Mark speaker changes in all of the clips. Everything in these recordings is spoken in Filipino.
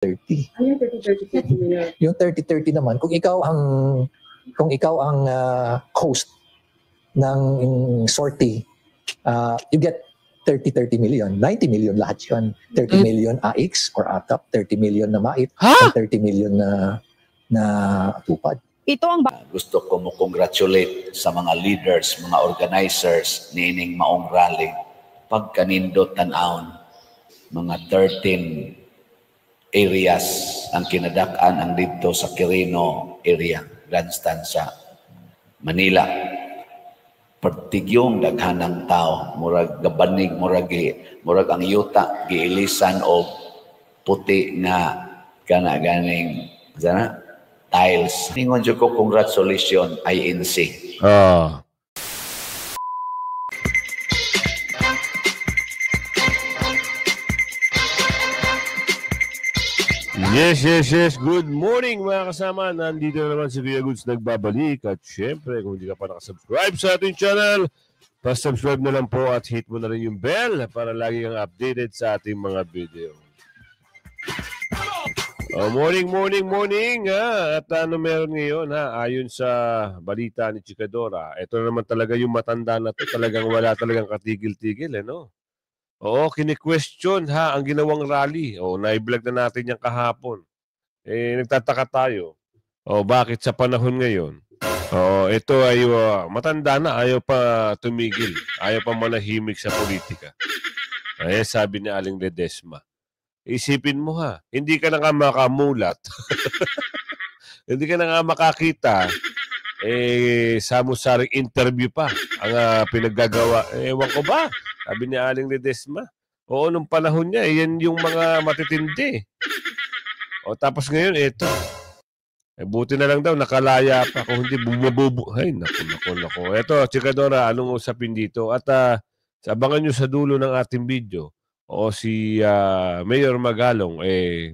Speaker 1: 30.
Speaker 2: Ano yung 30-30 Mayor?
Speaker 1: Yung 30-30 naman, kung ikaw ang host ng sortie, you get 30 million. 90 million lahat yun. 30 million AX or ATAP, 30 million na MAIT, and 30 million na tupad.
Speaker 3: Ito ang
Speaker 4: gusto ko mo congratulate sa mga leaders, mga organizers niining maong rally. Pagkanindot tanawon, mga 13 areas ang kinadak-an ang dito sa Quirino area, Grand Stanza, Manila. Pertigyong daghanang tao, murag gabanig, murag ang yuta, giilisan o puti nga ganing tiles. Ningon dyan ko, congratulations, INC.
Speaker 5: Yes. Good morning mga kasama. Nandito na naman si Via Goods nagbabalik. At syempre, kung hindi ka pa nakasubscribe sa ating channel, pa-subscribe na lang po at hit mo na rin yung bell para lagi kang updated sa ating mga video. Morning. At ano meron ngayon ayon sa balita ni Chikadora, ito naman talaga yung matanda na to, talagang wala talagang katigil-tigil, no? Oo, kini-question ang ginawang rally. Na-vlog na natin yan kahapon. Nagtataka tayo. Bakit sa panahon ngayon? Ito ay matanda na, ayaw pa tumigil. Ayaw pa manahimik sa politika. Sabi ni Aling Ledesma. Isipin mo hindi ka na nga makamulat. Hindi ka na nga makakita. Samu-saring interview pa ang pinaggagawa. Ewan ko ba? Sabi ni Aling Ledesma. Oo, nung panahon niya, yan yung mga matitindi. Tapos ngayon, ito. Buti na lang daw, nakalaya pa. Kung hindi, bumabubo. Ay, naku. Ito, Chikadora, anong usapin dito? At abangan nyo sa dulo ng ating video. Si Mayor Magalong,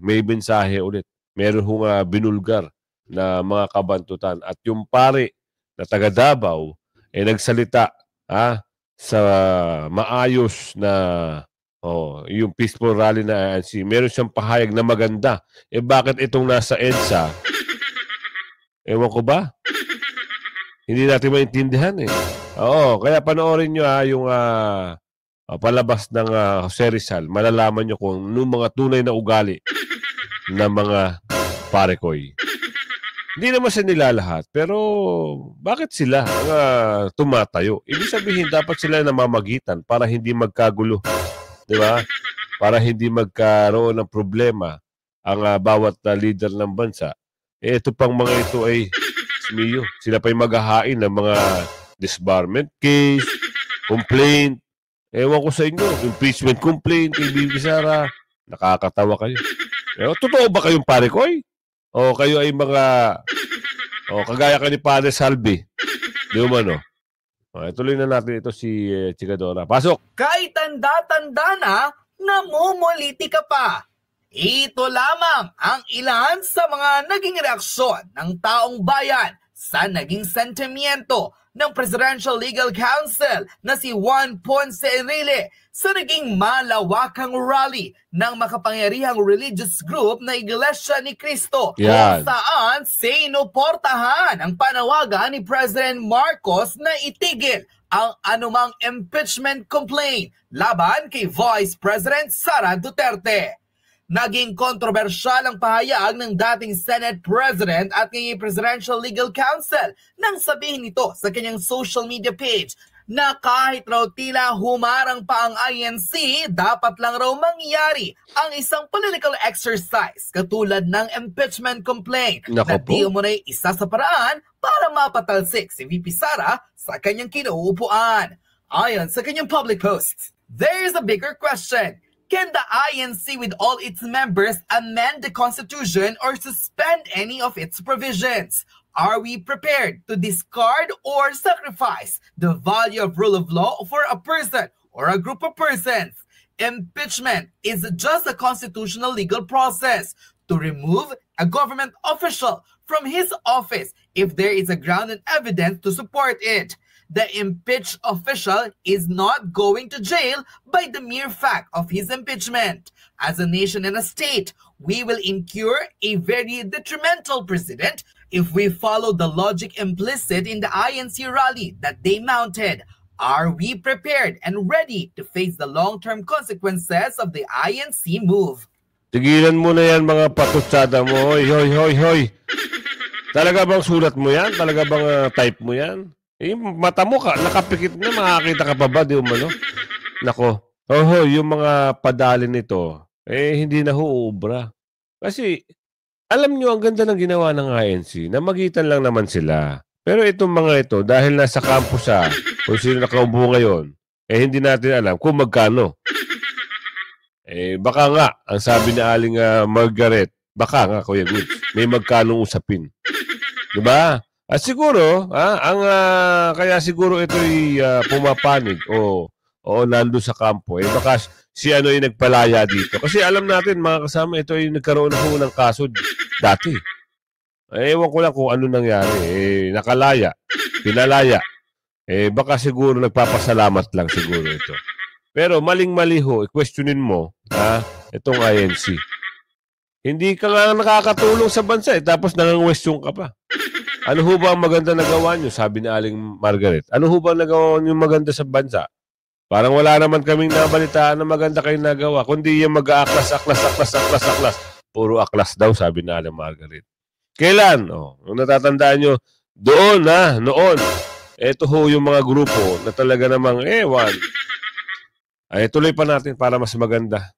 Speaker 5: may mensahe ulit. Meron hong binulgar na mga kabantutan. At yung pare na taga Davao, nagsalita, sa maayos na yung peaceful rally na ANC. Meron siyang pahayag na maganda. Bakit itong nasa EDSA? Ewan ko ba? Hindi natin maintindihan kaya panoorin nyo yung palabas ng Jose Rizal. Malalaman nyo kung anong mga tunay na ugali ng mga parekoy. Hindi naman sa nila lahat, pero bakit sila tumatayo? Ibig sabihin, dapat sila namamagitan para hindi magkagulo. Di ba? Para hindi magkaroon ng problema ang bawat leader ng bansa. Ito pang mga ito ay smiyo. Sila pa yung maghahain ng mga disbarment case, complaint. Ewan ko sa inyo, impeachment complaint, kay Bibi Sara. Nakakatawa kayo. Totoo ba kayong parekoy? O kayo ay mga kagaya ka ni Padre Salvi. Di mo man, tuloy na natin ito si Chikadora. Pasok!
Speaker 6: Kay tanda-tanda na, namumuliti ka pa. Ito lamang ang ilan sa mga naging reaksyon ng taong bayan sa naging sentimiento ng Presidential Legal Counsel na si Juan Ponce Enrile sa naging malawakang rally ng makapangyarihang religious group na Iglesia ni Cristo, kung saan sinuportahan ang panawagan ni President Marcos na itigil ang anumang impeachment complaint laban kay Vice President Sara Duterte. Naging kontrobersyal ang pahayag ng dating Senate President at ngayong Presidential Legal Counsel nang sabihin nito sa kanyang social media page na kahit raw tila humarang pa ang INC, dapat lang raw mangyari ang isang political exercise katulad ng impeachment complaint na di umunay isa sa paraan para mapatalsik si VP Sara sa kanyang kinuupuan. Ayon sa kanyang public post, there is a bigger question. Can the INC with all its members amend the Constitution or suspend any of its provisions? Are we prepared to discard or sacrifice the value of rule of law for a person or a group of persons? Impeachment is just a constitutional legal process to remove a government official from his office if there is a grounded evidence to support it. the impeached official is not going to jail by the mere fact of his impeachment. As a nation and a state, we will incur a very detrimental precedent if we follow the logic implicit in the INC rally that they mounted. Are we prepared and ready to face the long-term consequences of the INC move?
Speaker 5: Tigilan mo na yan mga patutsada mo. Hoy, hoy, hoy, hoy. Talaga bang sulat mo yan? Talaga bang type mo yan? Mata mo ka, nakapikit na, makakita ka pa ba? Di umano? Nako. Yung mga padalin nito, hindi na huubra. Kasi, alam nyo, ang ganda ng ginawa ng INC, na magitan lang naman sila. Pero itong mga ito, dahil nasa campus kung sino nakaupo ngayon, hindi natin alam kung magkano. Baka nga, ang sabi ni Aling Margaret, baka nga, Kuya Goods, may magkanong usapin. Diba? At siguro, kaya siguro ito'y pumapanig o nando sa kampo. Baka si ano yung nagpalaya dito. Kasi alam natin, mga kasama, ito yung nagkaroon ng kaso dati. Ewan ko lang kung ano nangyari. Nakalaya, pinalaya. Baka siguro nagpapasalamat lang siguro ito. Pero maling-mali ho, i-questionin mo, itong INC. Hindi ka nga nakakatulong sa bansa, tapos nangangwestiyon ka pa. Ano ho ba ang maganda nagawa nyo? Sabi ni Aling Margaret. Ano ho ba nagawa nyo maganda sa bansa? Parang wala naman kaming nabalitaan na maganda kayong nagawa. Kundi yung mag-aaklas. Puro aklas daw, sabi ni Aling Margaret. Kailan? Kung natatandaan nyo, doon noon. Ito ho yung mga grupo na talaga namang, tuloy pa natin para mas maganda.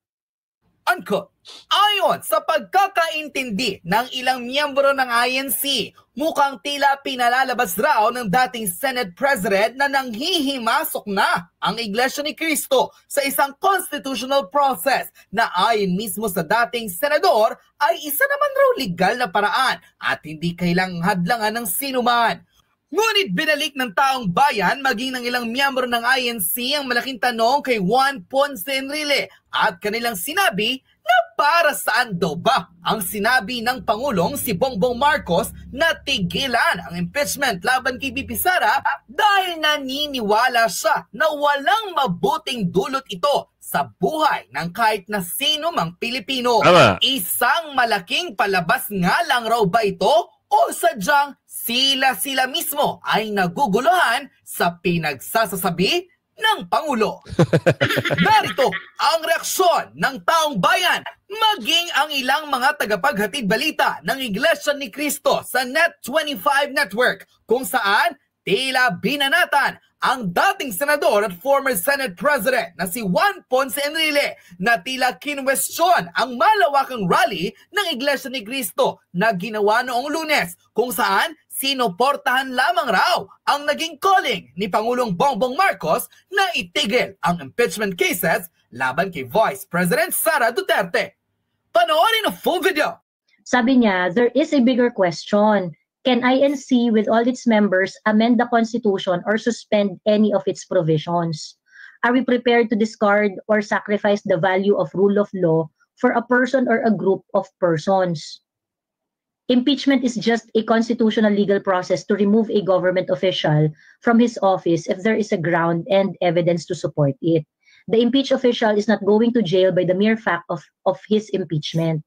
Speaker 6: Unquote. Ayon sa pagkakaintindi ng ilang miyembro ng INC, mukhang tila pinalalabas raw ng dating Senate President na nanghihimasok na ang Iglesia ni Cristo sa isang constitutional process na ayon mismo sa dating senador ay isa naman raw legal na paraan at hindi kailangang hadlangan ng sinuman. Ngunit binalik ng taong bayan maging ng ilang miyembro ng INC ang malaking tanong kay Juan Ponce Enrile at kanilang sinabi na para saan daw ba ang sinabi ng Pangulong si Bongbong Marcos na tigilan ang impeachment laban kay BP Sara dahil naniniwala siya na walang mabuting dulot ito sa buhay ng kahit na sino mang Pilipino.
Speaker 5: Ama.
Speaker 6: Isang malaking palabas nga lang raw ba ito o sadyang sila mismo ay naguguluhan sa pinagsasasabi ng Pangulo? Narito ang reaksyon ng taong bayan maging ang ilang mga tagapaghatid balita ng Iglesia ni Cristo sa Net25 Network kung saan tila binanatan ang dating senador at former Senate President na si Juan Ponce Enrile na tila kinwestiyon ang malawakang rally ng Iglesia ni Cristo na ginawa noong Lunes kung saan sinuportahan lamang raw ang naging calling ni Pangulong Bongbong Marcos na itigil ang impeachment cases laban kay Vice President Sara Duterte. Panoorin ang full video.
Speaker 2: Sabi niya, there is a bigger question. Can INC with all its members amend the Constitution or suspend any of its provisions? Are we prepared to discard or sacrifice the value of rule of law for a person or a group of persons? Impeachment is just a constitutional legal process to remove a government official from his office if there is a ground and evidence to support it. The impeached official is not going to jail by the mere fact of his impeachment.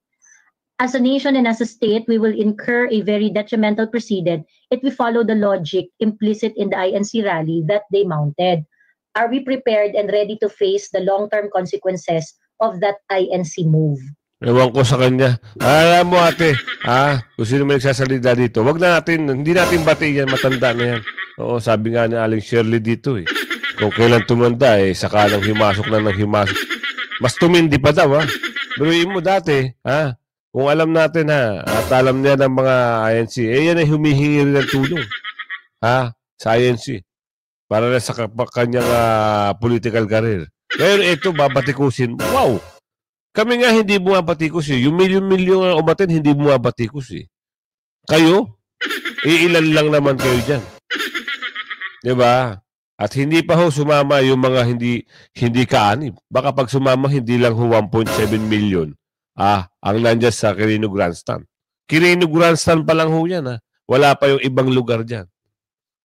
Speaker 2: As a nation and as a state, we will incur a very detrimental precedent if we follow the logic implicit in the INC rally that they mounted. Are we prepared and ready to face the long-term consequences of that INC move?
Speaker 5: Ewan ko sa kanya. Alam mo ate, kung sino may nagsasalita dito, hindi natin batiin yan, matanda na yan. Oo, sabi nga ni Aling Shirley dito kung kailan tumanda sakalang himasok na ng himasok. Mas tumindi pa daw Biruin mo dati, kung alam natin at alam niya ng mga INC, yan ay humihingi rin ng tulong sa INC para na sa kanyang political career. Ngayon ito, babatikusin. Wow! Kami nga hindi bumabatikos Yung milyon-milyon umatin, hindi bumabatikos Kayo, iilan lang naman kayo dyan. Diba? At hindi pa sumama yung mga hindi kaanib. Baka pag sumama, hindi lang 1.7 million. Ang nandyan sa Quirino Grandstand. Quirino Grandstand pa lang yan Wala pa yung ibang lugar dyan.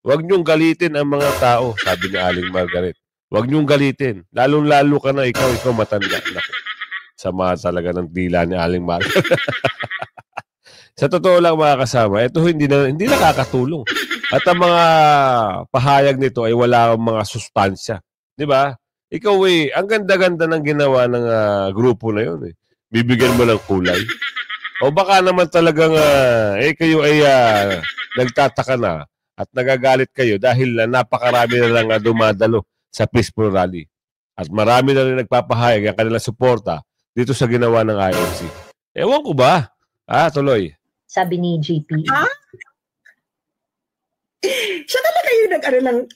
Speaker 5: Huwag niyong galitin ang mga tao, sabi ni Aling Margaret. Huwag niyong galitin. Lalong-lalo ka na ikaw matanda. Naku, sama talaga ng dila ni Aling Margaret. Sa totoo lang mga kasama, ito hindi nakakatulong. At ang mga pahayag nito ay wala mga sustansya. Di ba? Ikaw ang ganda-ganda ng ginawa ng grupo na yun. Bibigyan mo ng kulay. O baka naman talagang kayo ay nagtataka na at nagagalit kayo dahil napakarami na lang dumadalo sa peaceful rally. At marami na rin nagpapahayag ang kanilang suporta dito sa ginawa ng INC. Ewan ko ba? Tuloy.
Speaker 2: Sabi ni GP.
Speaker 3: Siya talaga yung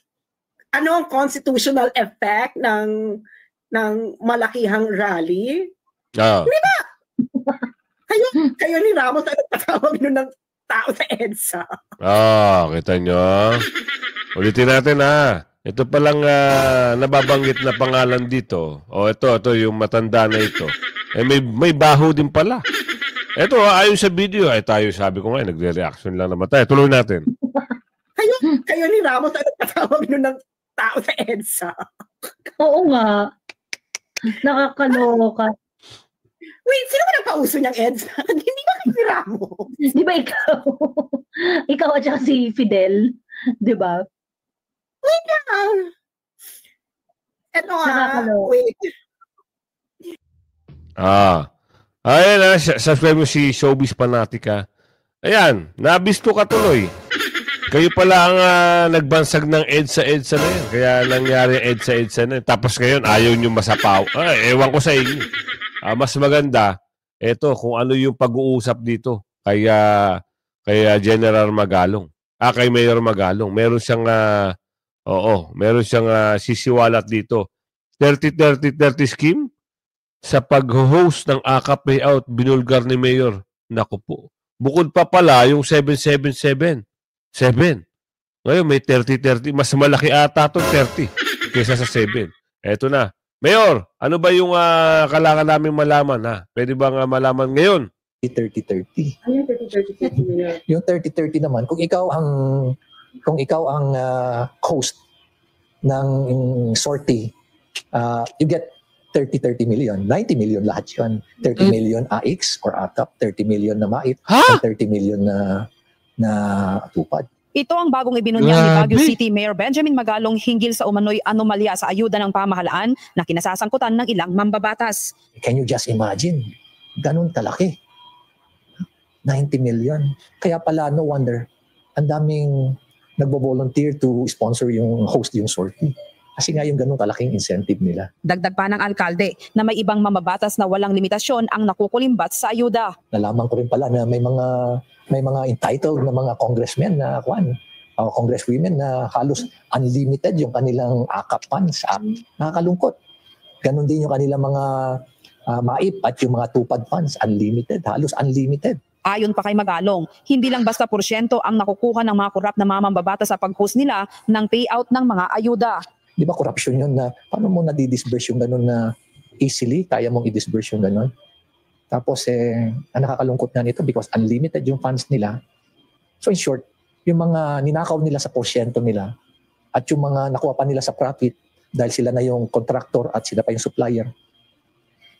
Speaker 3: ang constitutional effect ng malakihang rally? Di ba? Kayo ni Ramos ay nagpatawag nun ng tao sa EDSA.
Speaker 5: Kita nyo? Ulitin natin Ito palang nababanggit na pangalan dito. Ito yung matanda na ito. May baho din pala. Ito, ayon sa video, tayo sabi ko nga, nagre-reaction lang naman tayo. Tuloy natin.
Speaker 3: Kayo ni Ramos ay nagpatawag nun ng tao sa EDSA.
Speaker 2: Oo nga. Nakakaloka.
Speaker 3: Wait, sino ba nagpauso niyang EDSA? Hindi ba kayo ni Ramos?
Speaker 2: Di ba ikaw? Ikaw at saka si Fidel. Di ba?
Speaker 3: Wait lang. Ito wait.
Speaker 5: Ayan subscribe mo si Showbiz Fanatica. Ayan, nabisto ka tuloy. Kayo pala ang nagbansag ng EDSA na yan. Kaya nangyari EDSA na yan. Tapos ngayon, ayaw nyo masapaw. Ewan ko sa inyo. Mas maganda, kung ano yung pag-uusap dito kay General Magalong. Kay Mayor Magalong. Meron siyang, meron siyang sisiwalat dito. 30-30-30 scheme sa pag-host ng AKA payout, binulgar ni Mayor. Naku po. Bukod pa pala yung 777. 7. Ngayon may 30-30. Mas malaki ata itong 30 kaysa sa 7. Eto na. Mayor, ano ba yung kailangan namin malaman? Pwede ba malaman ngayon?
Speaker 1: 30-30.
Speaker 3: Ano yung 30-30?
Speaker 1: Yung 30-30 naman, kung ikaw ang host ng sortie, you get 30-30 million. 90 million lahat yun. 30 million AX or ATAP, 30 million na MAIT, and 30 million na tupad.
Speaker 7: Ito ang bagong ibinunyag ni Baguio City Mayor Benjamin Magalong hinggil sa umano'y anomalya sa ayuda ng pamahalaan na kinasasangkutan ng ilang mambabatas.
Speaker 1: Can you just imagine? Ganun kalaki. 90 million. Kaya pala, no wonder, ang daming nagbo-volunteer to sponsor yung host yung sortie. Kasi nga yung ganun kalaking incentive nila.
Speaker 7: Dagdag pa ng alkalde na may ibang mambabatas na walang limitasyon ang nakukulimbat sa ayuda.
Speaker 1: Nalaman ko rin pala na may mga entitled na mga congressmen na congresswomen na halos unlimited yung kanilang AKAP funds. Nakakalungkot. Ganon din yung kanilang mga MAIP at yung mga tupad funds, unlimited, halos unlimited.
Speaker 7: Ayon pa kay Magalong, hindi lang basta porsyento ang nakukuha ng mga korap na mamambabata sa pag-host nila ng payout ng mga ayuda.
Speaker 1: Di ba corruption yun na paano mo nadidisburse yung gano'n na easily, kaya mong i-disburse yung gano'n? Tapos ang nakakalungkot na nito because unlimited yung funds nila. So in short, yung mga ninakaw nila sa porsyento nila at yung mga nakuha pa nila sa profit dahil sila na yung contractor at sila pa yung supplier,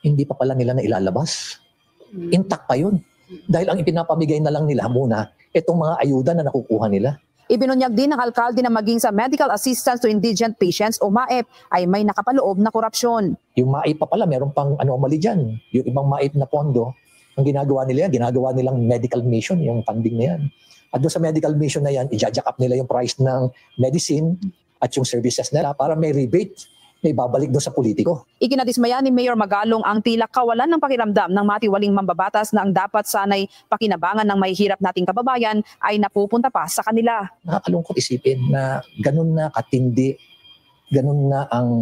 Speaker 1: hindi pa pala nila na ilalabas. Intact pa yun. Dahil ang ipinapamigay na lang nila muna, itong mga ayuda na nakukuha nila.
Speaker 7: Ibinunyag din ng alkalde na maging sa Medical Assistance to Indigent Patients o MAEP ay may nakapaloob na korupsyon.
Speaker 1: Yung MAEP pa pala, meron pang anomaly dyan. Yung ibang MAEP na pondo, ang ginagawa nilang medical mission, yung funding na yan. At doon sa medical mission na yan, i-jack up nila yung price ng medicine at yung services nila para may rebate, may babalik doon sa politiko.
Speaker 7: Ikinadismaya ni Mayor Magalong ang tila kawalan ng pakiramdam ng matiwaling mambabatas na ang dapat sanay pakinabangan ng mahihirap nating kababayan ay napupunta pa sa kanila.
Speaker 1: Nakakalungkot isipin na ganun na katindi, ganun na ang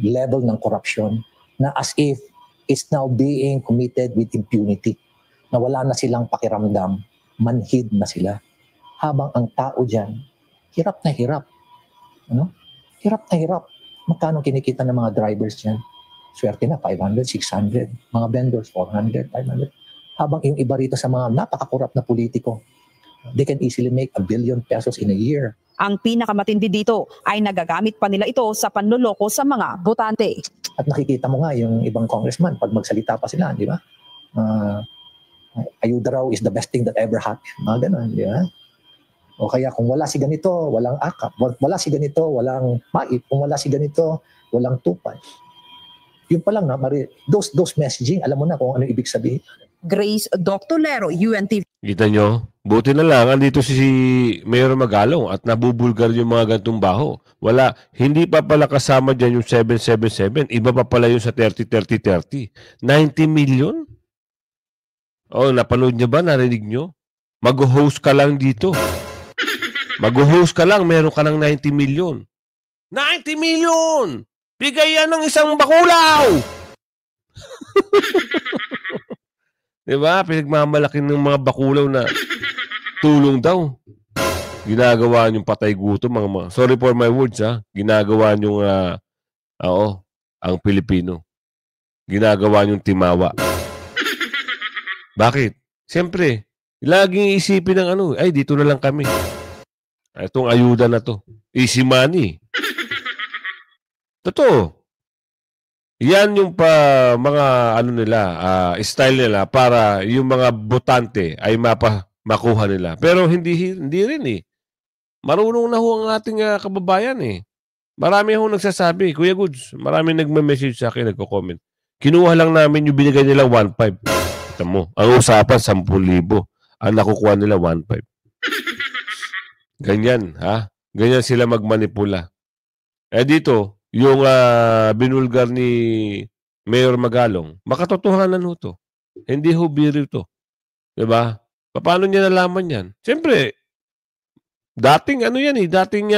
Speaker 1: level ng corruption na as if it's now being committed with impunity. Na wala na silang pakiramdam, manhid na sila. Habang ang tao dyan, hirap na hirap. Hirap na hirap. Magkano kinikita ng mga drivers dyan? Swerte na, 500, 600. Mga vendors, 400, 500. Habang yung iba rito sa mga napakakurap na politiko, they can easily make 1 billion pesos in a year.
Speaker 7: Ang pinakamatindi dito ay nagagamit pa nila ito sa panloloko sa mga botante.
Speaker 1: At nakikita mo nga yung ibang congressman, pag magsalita pa sila, di ba? Ayuda raw is the best thing that ever happened. Mga ganun, di ba? O kaya kung wala si ganito, walang akap. Wala si ganito, walang maip. Kung wala si ganito, walang tupad. Yun pa lang, those messaging, alam mo na kung ano ibig sabihin.
Speaker 7: Grace Doctolero, UNTV.
Speaker 5: Kita nyo? Buti na lang, andito si Mayor Magalong at nabubulgar yung mga gantong baho. Wala, hindi pa pala kasama dyan yung 777. Iba pa pala yung sa 30-30-30. 90 million? Oh, napanood niyo ba? Narinig nyo? Mag-host ka lang dito. Mag-host ka lang, meron ka ng 90 million. 90 million! Bigay yan ng isang bakulaw! Diba? Pinagmamalaki ng mga bakulaw na tulong daw. Ginagawa niyong patay gutom. Sorry for my words, ha? Ginagawa niyong, ang Pilipino. Ginagawa niyong timawa. Bakit? Siyempre, laging isipin ng ay, dito na lang kami. Itong ayuda na to. Easy money. Totoo. Yan yung mga style nila para yung mga botante ay makuha nila. Pero hindi rin eh. Marunong na ho ang ating kababayan eh. Marami ho nagsasabi, Kuya Goods, marami nagme-message sa akin, nagko-comment. Kinuha lang namin yung binigay nila 1.5. Kita mo, ang usapan 10,000. Ang nakukuha nila 1.5. Ganyan, ha? Ganyan sila magmanipula. Dito, yung binulgar ni Mayor Magalong, makatotohanan ho to. Hindi ho biro to. Diba? Paano niya nalaman yan? Siyempre, dating dating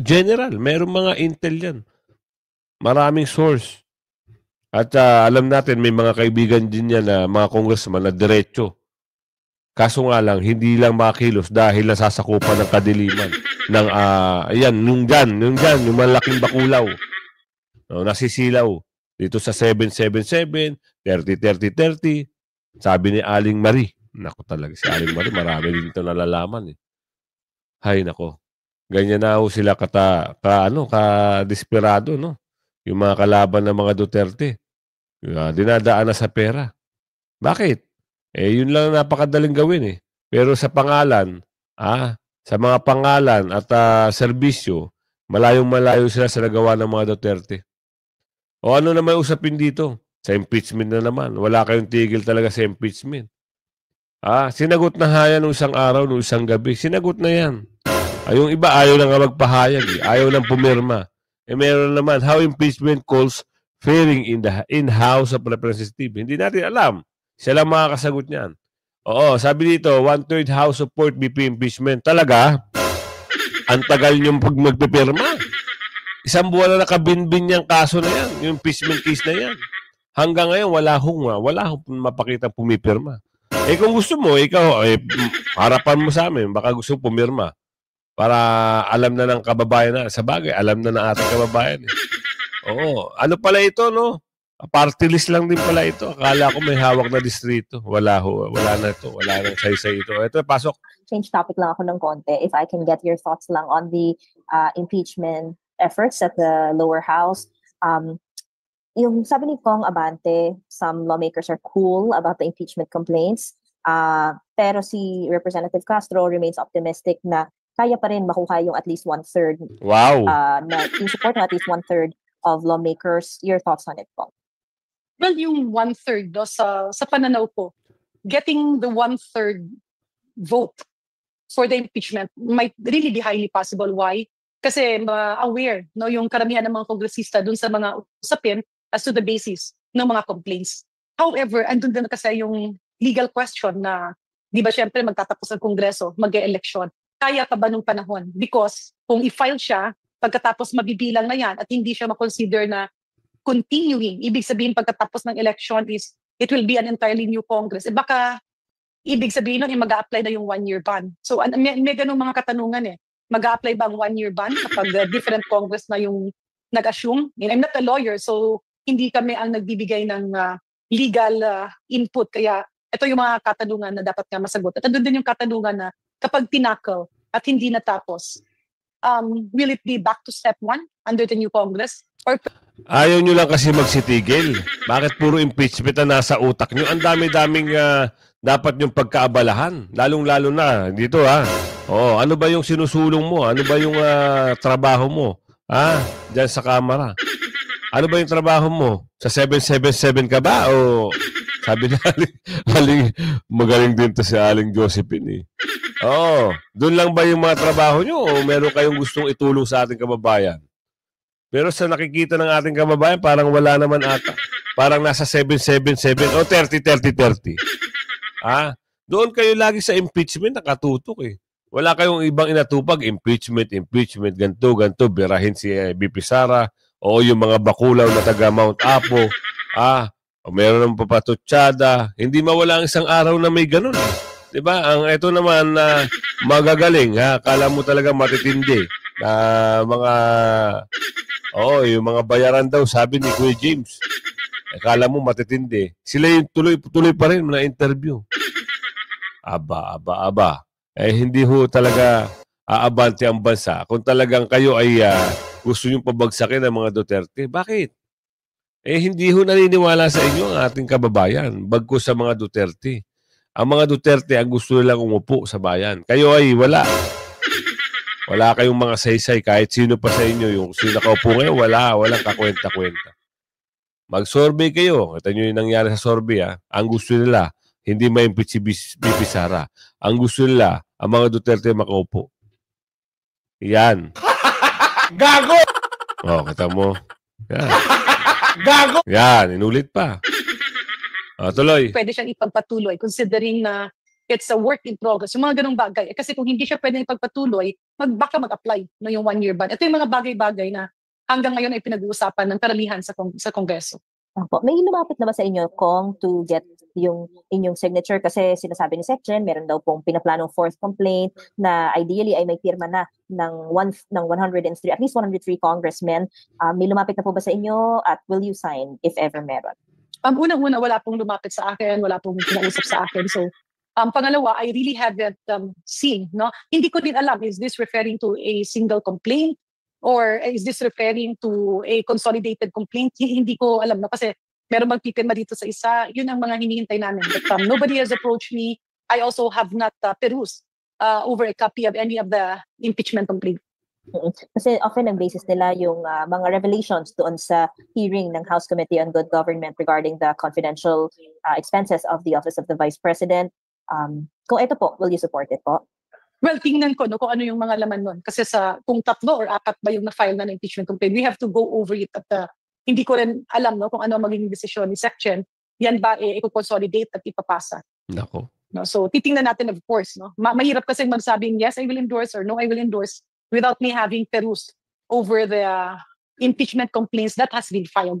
Speaker 5: general. Merong mga intel yan. Maraming source. At alam natin, may mga kaibigan din yan na mga congressman na diretso. Kaso nga lang, hindi lang makilos dahil nasasakupan ng kadiliman. Ng, yung malaking bakulaw. No, nasisilaw. Dito sa 777, 30-30-30. Sabi ni Aling Marie. Naku talaga, si Aling Marie, marami din ito nalalaman. Eh. Hay, nako. Ganyan na ho sila ka-desperado, no? Yung mga kalaban ng mga Duterte. Dinadaan na sa pera. Bakit? Yun lang napakadaling gawin eh. Pero sa pangalan, sa mga pangalan at serbisyo, malayong-malayo sila sa nagawa ng mga Duterte. O ano naman usapin dito? Sa impeachment na naman. Wala kayong tigil talaga sa impeachment. Sinagot na haya nung isang araw, nung isang gabi. Sinagot na yan. Yung iba ayaw na nga magpahayag. Ayaw nang pumirma. Meron naman, how impeachment calls fairing in House of Representatives. Hindi natin alam. Siya lang makakasagot niyan. Oo, sabi dito, 1/3 House support BP impeachment. Talaga? Ang tagal niyong pag magpipirma. Isang buwan na nakabinbin niyang kaso na yan. Yung impeachment case na yan. Hanggang ngayon, wala hong mapakita pumipirma. Kung gusto mo, ikaw, harapan mo sa amin. Baka gusto pumirma. Para alam na ng kababayan na. Sa bagay, alam na ng ating kababayan. Oo. Ano pala ito, no? Party list lang din pala ito. Akala ko may hawak na distrito. Wala na ito. Wala nang saysay ito. Ito, pasok.
Speaker 8: Change topic lang ako ng konti. If I can get your thoughts lang on the impeachment efforts at the lower house. Yung sabi ni Kong Abante, some lawmakers are cool about the impeachment complaints. Pero si Representative Castro remains optimistic na kaya pa rin makuha yung at least 1/3.
Speaker 5: Wow.
Speaker 8: Yung support ng at least 1/3 of lawmakers. Your thoughts on it, Kong?
Speaker 9: Well, yung 1/3 sa pananaw ko, getting the 1/3 vote for the impeachment might really be highly possible. Why? Kasi aware yung karamihan ng mga kongresista dun sa mga usapin as to the basis ng mga complaints. However, andun din kasi yung legal question na, di ba syempre magtatapos ang Kongreso, mag-e-election. Kaya ka ba nung panahon? Because kung i-file siya, pagkatapos mabibilang na yan at hindi siya makonsider na continuing, ibig sabihin pagkatapos ng election is it will be an entirely new Congress. Baka ibig sabihin nun mag-a-apply na yung 1-year ban. So may ganung mga katanungan eh. Mag-a-apply ba ang 1-year ban kapag different Congress na yung nag-assume? I'm not a lawyer, so hindi kami ang nagbibigay ng legal input. Kaya ito yung mga katanungan na dapat nga masagot. At andun din yung katanungan na kapag tinakal at hindi natapos, will it be back to step 1 under the new Congress? Or
Speaker 5: ayaw nyo lang kasi magsitigil. Bakit puro impeachment na nasa utak nyo? Ang dami-daming dapat yung pagkaabalahan. Lalong-lalo na dito Oo, ano ba yung sinusulong mo? Ano ba yung trabaho mo? Diyan sa Kamara. Ano ba yung trabaho mo? Sa 777 ka ba? O sabi na magaling din to si Aling Josephine Oo, doon lang ba yung mga trabaho nyo? O meron kayong gustong itulong sa ating kababayan? Pero sa nakikita ng ating kababayan, parang wala naman ata. Parang nasa 777 o 30-30-30. Doon kayo lagi sa impeachment nakatutok Wala kayong ibang inatupag, impeachment, ganito, birahin si BP Sara, o yung mga bakulaw na taga Mount Apo, o meron ng papatutsada, hindi mawala ang isang araw na may ganun. Diba? Ang ito naman na magagaling, akala mo talaga matitindi, na yung mga bayaran daw, sabi ni Kuya James, akala mo matitindi. Sila yung tuloy pa rin na interview. Aba. Hindi ho talaga aabante ang bansa. Kung talagang kayo ay gusto nyo pabagsakin ng mga Duterte, bakit? Hindi ho naniniwala sa inyo ang ating kababayan, bagkus sa mga Duterte. Ang mga Duterte ang gusto nilang umupo sa bayan. Kayo ay wala. Wala kayong mga saysay, kahit sino pa sa inyo. Yung sino nakaupo ngayon, walang kakwenta-kwenta. Mag-survey kayo. Ito nyo yung nangyari sa survey. Ang gusto nila, hindi ma-impeach si BP Sara. Ang gusto nila, ang mga Duterte makaupo. Yan.
Speaker 6: Gago!
Speaker 5: Kita mo. Yan.
Speaker 6: Gago!
Speaker 5: Yan, inulit pa. Tuloy.
Speaker 9: Pwede siyang ipagpatuloy considering na it's a work in progress. Yung mga ganong bagay. Kasi kung hindi siya pwede ipagpatuloy, baka mag-apply yung 1-year ban. Ito yung mga bagay-bagay na hanggang ngayon ay pinag-uusapan ng karamihan sa Kongreso.
Speaker 8: May lumapit na ba sa inyo, Kong, to get yung inyong signature? Kasi sinasabi ni Secgen, meron daw pong pinaplanong 4th complaint na ideally ay may pirma na ng 103, at least 103 congressmen. May lumapit na po ba sa inyo at will you sign if ever meron?
Speaker 9: Unang-una, wala pong lumapit sa akin, wala pong kinausap sa akin. So, pangalawa, I really haven't seen. No? Hindi ko din alam, is this referring to a single complaint? Or is this referring to a consolidated complaint? Hindi ko alam na kasi meron magpipirma dito sa isa. Yun ang mga hinihintay namin. But nobody has approached me. I also have not perused over a copy of any of the impeachment complaint.
Speaker 8: Kasi often ang basis nila yung mga revelations doon sa hearing ng House Committee on Good Government regarding the confidential expenses of the Office of the Vice President. Kung ito po, will you support it po?
Speaker 9: Well, tingnan ko kung ano yung mga laman nun. Kasi kung 3 or 4 ba yung na-file na impeachment complaint, we have to go over it. At hindi ko rin alam kung ano magiging desisyon ni Secgen. Yan ba i-consolidate at ipapasa?
Speaker 5: Nako.
Speaker 9: No? So, titingnan natin of course. No? Mahirap kasi magsabing yes, I will endorse or no, I will endorse without me having perused over the impeachment complaints that has been filed.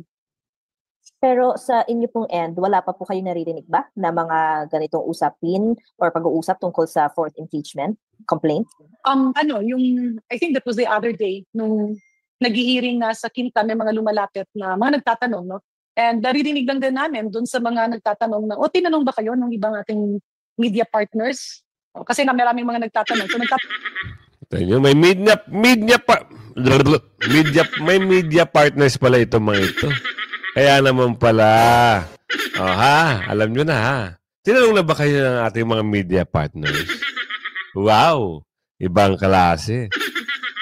Speaker 8: Pero sa inyo pong end, wala pa po kayo naririnig ba na mga ganitong usapin or pag-uusap tungkol sa 4th impeachment complaint?
Speaker 9: I think that was the other day nung nag-hearing na sa Quinta, may mga lumalapit na mga nagtatanong, no? And naririnig lang din namin dun sa mga nagtatanong na, tinanong ba kayo ng ibang ating media partners? Kasi na maraming mga nagtatanong. So
Speaker 5: may media partners pala ito mga ito. Kaya naman pala. Alam nyo na Tinanong na ba kayo ng ating mga media partners? Wow! Ibang klase.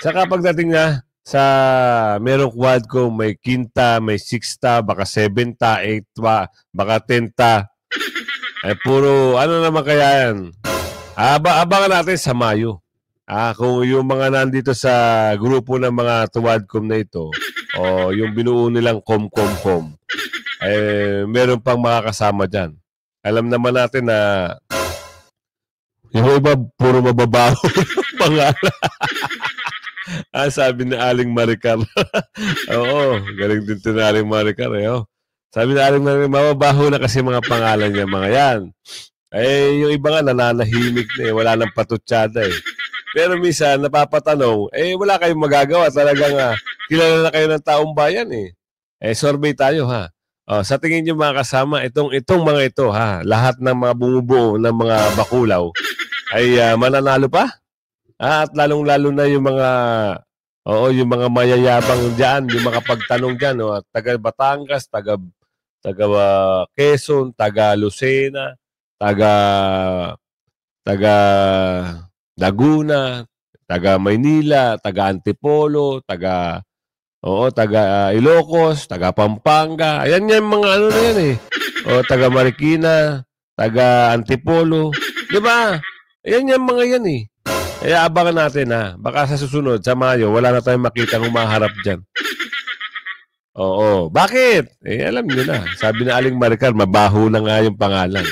Speaker 5: Saka pagdating na sa merong Quadcom, may Quinta, may Sixta, baka 7ta, 8ta, baka 10ta. Puro, ano naman kaya yan? Abangan natin sa Mayo. Kung yung mga nandito sa grupo ng mga Quadcom na ito, o yung binuo nilang com, meron pang makakasama dyan. Alam naman natin na yung iba, puro mababaho pangalan. Sabi ni Aling Maricar. Oo, galing din ito na Aling Maricar. Sabi ni Aling Maricar, mababaho na kasi mga pangalan niya, mga yan. Yung iba nga nananahimik na wala nang patutsada Pero minsan, napapatanong, wala kayong magagawa. Talagang kilala na kayo ng taong bayan survey tayo sa tingin niyo mga kasama, itong mga ito lahat ng mga bumubuo ng mga bakulaw ay mananalo pa? At lalong-lalo na yung mga yung mga mayayabang diyan, yung mga pagtanong diyan, taga Batangas, taga Quezon, taga Lucena, taga Laguna, taga Maynila, taga Antipolo, taga Ilocos, taga Pampanga. Ayan yung mga ano na yan eh. Taga Marikina, taga Antipolo. Di ba? Ayan yung mga yan eh. Kaya abangan natin ha. Baka sa susunod, sa Mayo, wala na tayong makita kung maharap dyan. Oo. Bakit? Alam nyo na. Sabi na Aling Maricar, mabaho na nga yung pangalan.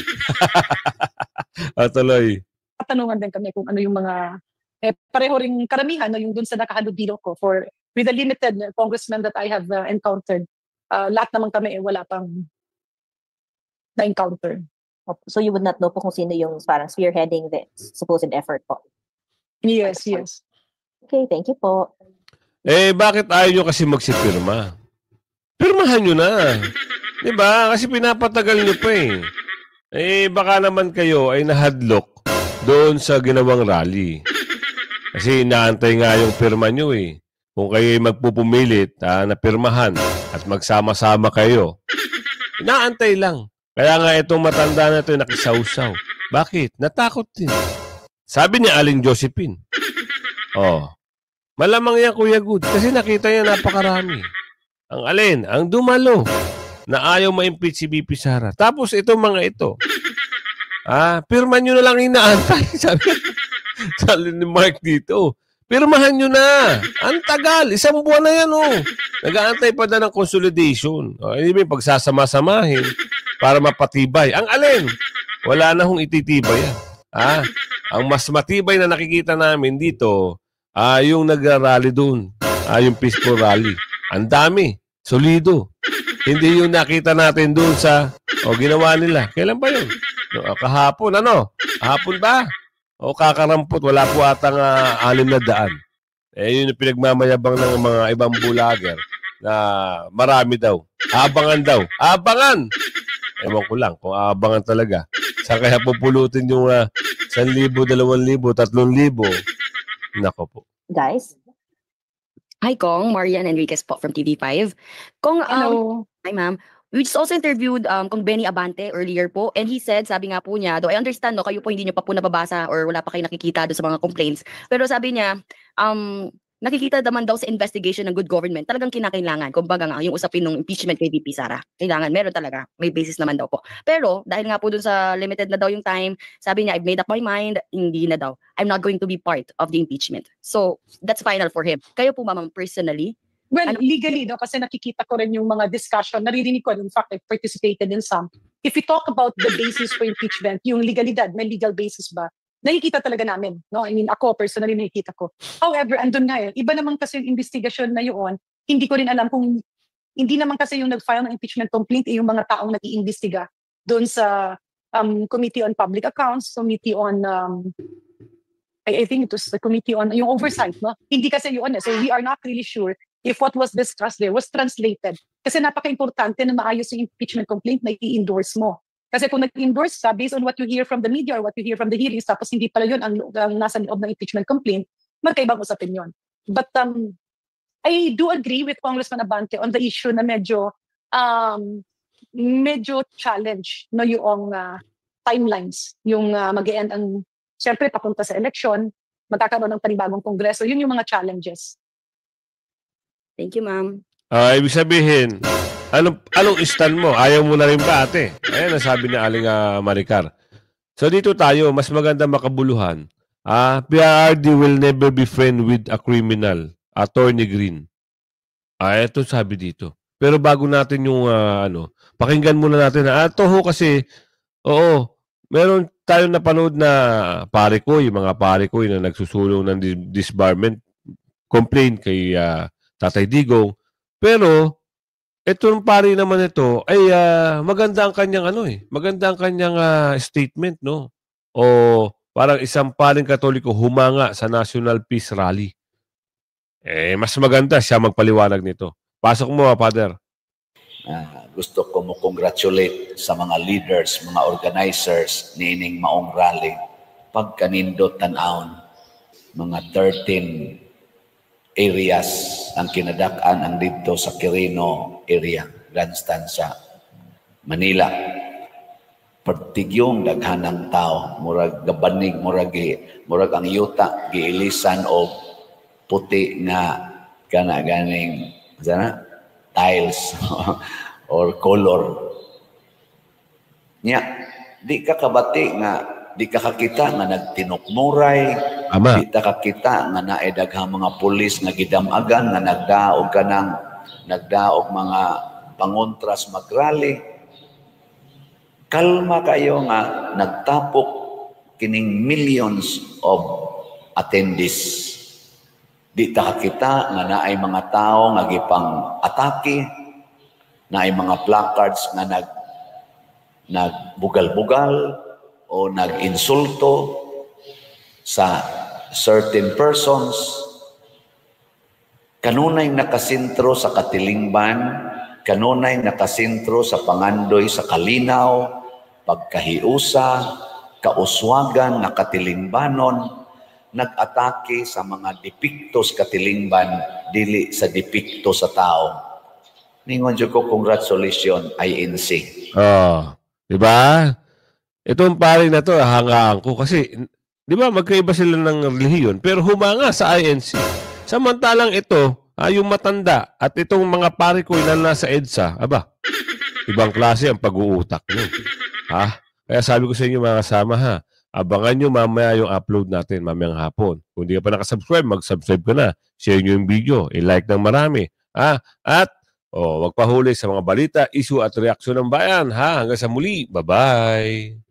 Speaker 5: Tuloy.
Speaker 9: Katanungan din kami kung ano yung mga pareho ring karamihan yung dun sa nakahalubilo ko with the limited congressmen that I have encountered. Lahat naman kami wala pang na-encounter.
Speaker 8: So you would not know po kung sino yung parang spearheading the supposed effort po?
Speaker 9: Yes.
Speaker 8: Okay, thank you po.
Speaker 5: Bakit ayaw nyo kasi magsipirma? Pirmahan nyo na. Diba? Kasi pinapatagal nyo pa eh. Baka naman kayo ay nahadlok doon sa ginawang rally. Kasi inaantay nga yung pirma nyo eh. Kung kayo ay magpupumilit na pirmahan at magsama-sama kayo, inaantay lang. Kaya nga itong matanda na ito nakisawsaw. Bakit? Natakot din. Sabi ni Aling Josephine. Malamang yan Kuya Good kasi nakita niya napakarami. Ang alin? Ang dumalo na ayaw ma-impeach si BP Sara. Tapos itong mga ito. Pirma nyo na lang inaantay. Sabi ni Mark dito. Pirmahan nyo na. Ang tagal. 1 buwan na yan Nag-aantay pa na ng consolidation. Hindi ba pagsasama-samahin para mapatibay. Ang alin? Wala na hong ititibay yan. Ang mas matibay na nakikita namin dito, yung nagrarally doon. Yung peaceful rally. Ang dami. Solido. Hindi yung nakita natin doon sa ginawa nila. Kailan ba yun? Kahapon. Kahapon ba? Kakarampot. Wala po atang 600. Yun yung pinagmamayabang ng mga ibang vlogger na marami daw. Abangan daw. Abangan! Ewan ko lang kung abangan talaga. Saan kaya pupulutin yung 1,000, 2,000, 3,000? Nako po.
Speaker 8: Guys?
Speaker 10: Hi, Kong. Marian Enriquez po from TV5. Kong,
Speaker 9: hello.
Speaker 10: Hi, ma'am. We just also interviewed Kong Benny Abante earlier po, and he said, sabi nga po niya, though I understand, kayo po hindi niyo pa po nababasa or wala pa kayo nakikita doon sa mga complaints, pero sabi niya, nakikita naman daw sa investigation ng good government, talagang kinakailangan, kumbaga nga, yung usapin ng impeachment kay VP Sara. Kailangan, meron talaga. May basis naman daw po. Pero, dahil nga po dun sa limited na daw yung time, sabi niya, I've made up my mind, hindi na daw. I'm not going to be part of the impeachment. So, that's final for him. Kayo po, ma'am, personally?
Speaker 9: Well, legally, kasi nakikita ko rin yung mga discussion, naririnig ko, in fact, I participated in some. If we talk about the basis for impeachment, yung legalidad, may legal basis ba? Nakikita talaga namin, no? I mean, ako personally nakikita ko. However, andun nga iba naman kasi yung investigation na yun, hindi ko rin alam kung, hindi naman kasi yung nag-file ng impeachment complaint yung mga taong nag-iimbestiga doon sa Committee on Public Accounts, Committee on, I think it was the Committee on, yung oversight, no? Hindi kasi yun, so we are not really sure if what was discussed there was translated. Kasi napaka-importante na maayos yung impeachment complaint na i-endorse mo. Kasi kung nag-endorse ka, based on what you hear from the media or what you hear from the hearings, tapos hindi pala yun ang nasa loob ng impeachment complaint, magkaibang usapin yun. But I do agree with Congressman Abante on the issue na medyo challenge no, yung timelines, yung mag-e-end ang, siyempre papunta sa election, magkakaroon ng panibagong kongreso, yun yung mga challenges.
Speaker 10: Thank you, ma'am.
Speaker 5: Ibig sabihin, anong stand mo? Ayaw mo na rin ba, ate? Ayan ang sabi ni Aling Maricar. So dito tayo, mas maganda makabuluhan. PRRD will never be friend with a criminal. Attorney Green. Ito sabi dito. Pero bago natin yung pakinggan muna natin na ito kasi, meron tayong napanood na pare ko, yung mga pare ko na nagsusulong ng disbarment complaint kay Tatay Digong. Pero itong pari naman ito ay maganda ang kanyang maganda ang kanyang statement, no? O parang isang paring Katoliko humanga sa National Peace Rally. Mas maganda siya magpaliwanag nito. Pasok mo, Father.
Speaker 4: Gusto ko mo congratulate sa mga leaders, mga organizers niining maong rally. Pagkanindot tan-aon mga 13 areas ang kinadak-an ang dito sa Quirino area, Grandstand sa Manila. Pertigyong daghanang tao, murag gabanig, murag ang yuta giilisan og puti nga ganing tiles or color. Nya, di ka kabati nga, di ka kakita nga nagtinukmuray, di ka kakita nga naay daghang mga pulis nga gidamagan nga nagdaog mga pangontras magrally. Kalma kayo nga nagtapok kining millions of attendees. Di ta kakita nga naay mga tao nga gipang atake, naay mga placards nga nagbugal-bugal o nag-insulto sa certain persons. Kanunay nakasentro sa katilingban, kanunay nakasentro sa pangandoy sa kalinaw, pagkahiusa, kauswagan na katilingbanon, nag-atake sa mga depiktos katilingban, dili sa depikto sa tao. Ningon dyan ko, congratulations, INC.
Speaker 5: Diba? Itong pari na to, hangaan ko kasi, di ba, magkaiba sila ng relihiyon, pero humanga sa INC. Samantalang ito, yung matanda, at itong mga pari ko na nasa EDSA, ibang klase ang pag-uutak nyo. Kaya sabi ko sa inyo mga kasama, abangan nyo mamaya yung upload natin mamayang hapon. Kung di ka pa nakasubscribe, mag-subscribe ka na. Share nyo yung video, i-like ng marami. At wag pahuli sa mga balita, issue at reaksyon ng bayan. Hanggang sa muli. Bye-bye.